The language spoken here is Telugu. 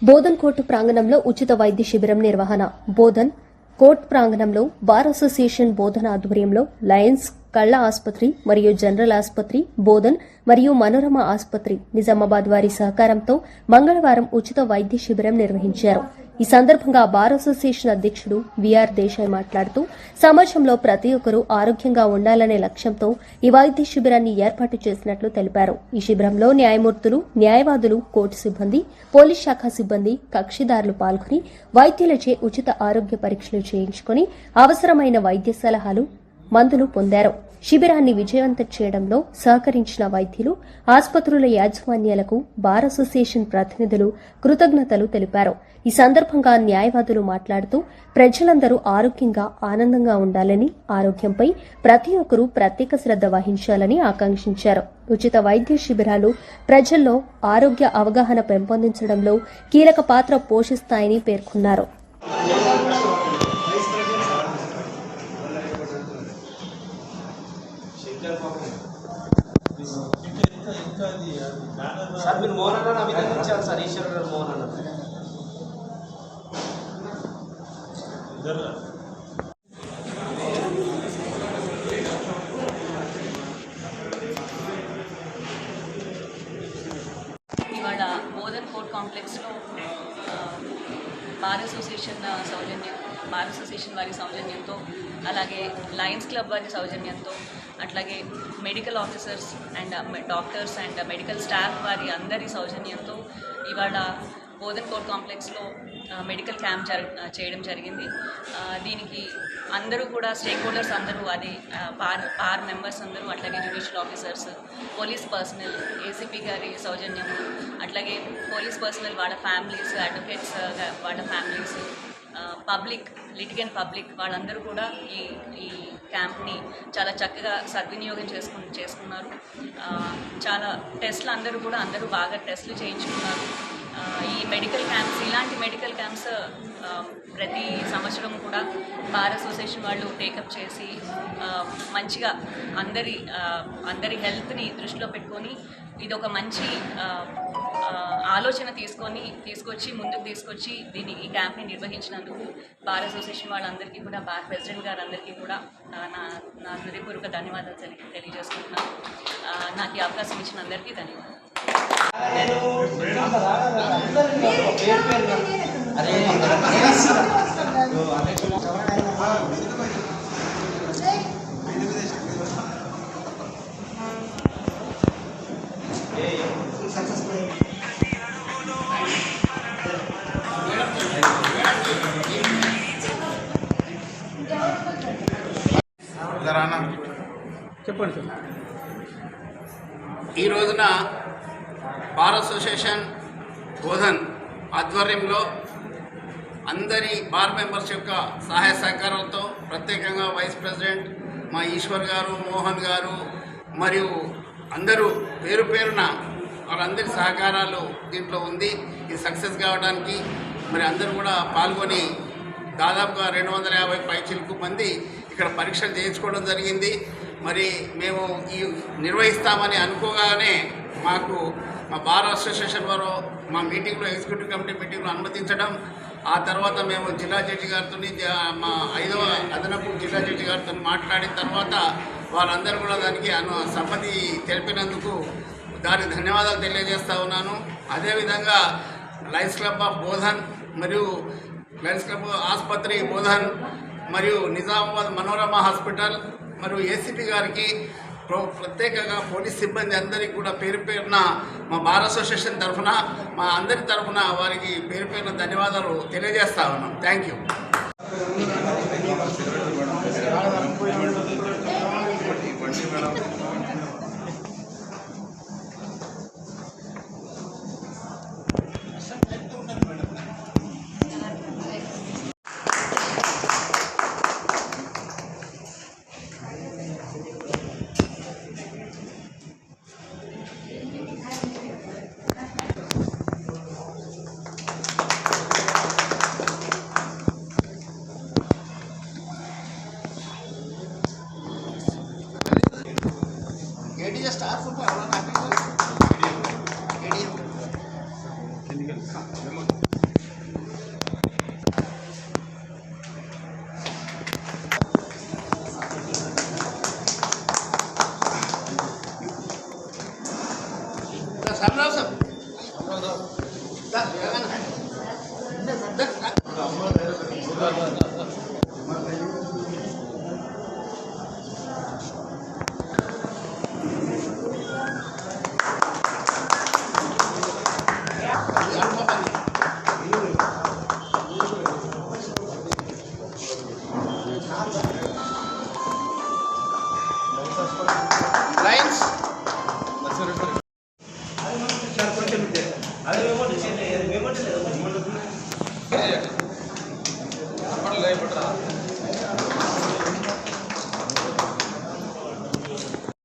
బోధన్ కోర్టు ప్రాంగణంలో ఉచిత వైద్య శిబిరం నిర్వహణ. బోధన్ కోర్టు ప్రాంగణంలో బార్ అసోసియేషన్ బోధన ఆధ్వర్యంలో లయన్స్ కళ్ల ఆసుపత్రి మరియు జనరల్ ఆసుపత్రి బోధన్ మరియు మనోరమ ఆసుపత్రి నిజామాబాద్ వారి సహకారంతో మంగళవారం ఉచిత వైద్య శిబిరం నిర్వహించారు. ఈ సందర్భంగా బార్ అసోసియేషన్ అధ్యక్షుడు విఆర్ దేశాయ్ మాట్లాడుతూ సమాజంలో ప్రతి ఒక్కరూ ఆరోగ్యంగా ఉండాలనే లక్ష్యంతో ఈ వైద్య శిబిరాన్ని ఏర్పాటు చేసినట్లు తెలిపారు. ఈ శిబిరంలో న్యాయమూర్తులు, న్యాయవాదులు, కోర్టు సిబ్బంది, పోలీస్ శాఖ సిబ్బంది, కక్షిదారులు పాల్గొని వైద్యులచే ఉచిత ఆరోగ్య పరీక్షలు చేయించుకుని అవసరమైన వైద్య సలహాలు, మందులు పొందారు. శిబిరాన్ని విజయవంతం చేయడంలో సహకరించిన వైద్యులు, ఆసుపత్రుల యాజమాన్యాలకు బార్ అసోసియేషన్ ప్రతినిధులు కృతజ్ఞతలు తెలిపారు. ఈ సందర్భంగా న్యాయవాదులు మాట్లాడుతూ ప్రజలందరూ ఆరోగ్యంగా, ఆనందంగా ఉండాలని, ఆరోగ్యంపై ప్రతి ఒక్కరూ ప్రత్యేక శ్రద్ధ వహించాలని ఆకాంక్షించారు. ఉచిత వైద్య శిబిరాలు ప్రజల్లో ఆరోగ్య అవగాహన పెంపొందించడంలో కీలక పాత్ర పోషిస్తాయని పేర్కొన్నారు. సార్ మీరు మోహన్ అన్న అభినందించారు సార్. ఈశ్వర్ గారు మోహన్ అన్న ఇవాళ బోధన్ కోర్ట్ కాంప్లెక్స్లో బార్ అసోసియేషన్ వారి సౌజన్యంతో, అలాగే లయన్స్ క్లబ్ వారి సౌజన్యంతో, అట్లాగే medical officers and doctors and medical staff వారి అందరి సౌజన్యంతో ఇవాళ బోధన్ కోర్ట్ కాంప్లెక్స్లో మెడికల్ క్యాంప్ చేయడం జరిగింది. దీనికి అందరూ కూడా స్టేక్ హోల్డర్స్ అందరూ, అది బార్ మెంబర్స్ అందరూ, అట్లాగే judicial officers, police personnel, ACP గారి సౌజన్యము, అట్లాగే పోలీస్ పర్సనల్ వాళ్ళ ఫ్యామిలీస్, అడ్వకేట్స్ వాళ్ళ ఫ్యామిలీస్, పబ్లిక్, లిటిగెంట్ పబ్లిక్ వాళ్ళందరూ కూడా ఈ క్యాంప్ని చాలా చక్కగా సద్వినియోగం చేసుకున్నారు. చాలా టెస్టులు అందరూ బాగా టెస్టులు చేయించుకున్నారు. ఈ మెడికల్ క్యాంప్స్, ఇలాంటి మెడికల్ క్యాంప్స్ ప్రతి సంవత్సరం కూడా బార్ అసోసియేషన్ వాళ్ళు టేకప్ చేసి మంచిగా అందరి హెల్త్ని దృష్టిలో పెట్టుకొని ఇది ఒక మంచి ఆలోచన ముందుకు తీసుకొచ్చి ఈ క్యాంప్ని నిర్వహించినందుకు బార్ అసోసియేషన్ వాళ్ళందరికీ కూడా, బార్ ప్రెసిడెంట్ గారు అందరికీ కూడా నా హృదయపూర్వక ధన్యవాదాలు తెలియజేసుకుంటున్నాను. నాకు ఈ అవకాశం ఇచ్చిన అందరికీ ధన్యవాదాలు. చెప్పండి. ఈ రోజున బార్ అసోసియేషన్ బోధన్ ఆధ్వర్యంలో అందరి బార్ మెంబర్స్ యొక్క సహాయ సహకారాలతో, ప్రత్యేకంగా వైస్ ప్రెసిడెంట్ మా ఈశ్వర్ గారు, మోహన్ గారు మరియు అందరూ పేరు పేరున వాళ్ళందరి సహకారాలు దీంట్లో ఉంది. ఇది సక్సెస్ కావడానికి మరి అందరూ కూడా పాల్గొని దాదాపుగా 250 పైచిలకు మంది ఇక్కడ పరీక్షలు చేయించుకోవడం జరిగింది. మరి మేము ఈ నిర్వహిస్తామని అనుకోగానే మాకు మా బార్ అసోసియేషన్ వారు మా మీటింగ్లో, ఎగ్జిక్యూటివ్ కమిటీ మీటింగ్లో అనుమతించడం, ఆ తర్వాత మేము జిల్లా జడ్జి గారితో, మా 5వ అదనపు జిల్లా జడ్జి గారితో మాట్లాడిన తర్వాత వాళ్ళందరూ కూడా దానికి సమ్మతి తెలిపినందుకు దానికి ధన్యవాదాలు తెలియజేస్తూ ఉన్నాను. అదేవిధంగా లయన్స్ క్లబ్ ఆఫ్ బోధన్ మరియు లయన్స్ క్లబ్ ఆసుపత్రి బోధన్ మరియు నిజామాబాద్ మనోరమ హాస్పిటల్ మరియు ఏసీపీ గారికి, ప్రత్యేకంగా పోలీస్ సిబ్బంది అందరికీ కూడా పేరు పేరున మా బార్ అసోసియేషన్ తరఫున, మా అందరి తరఫున వారికి పేరు పేరున ధన్యవాదాలు తెలియజేస్తా ఉన్నాం. Thank you. It is a star football.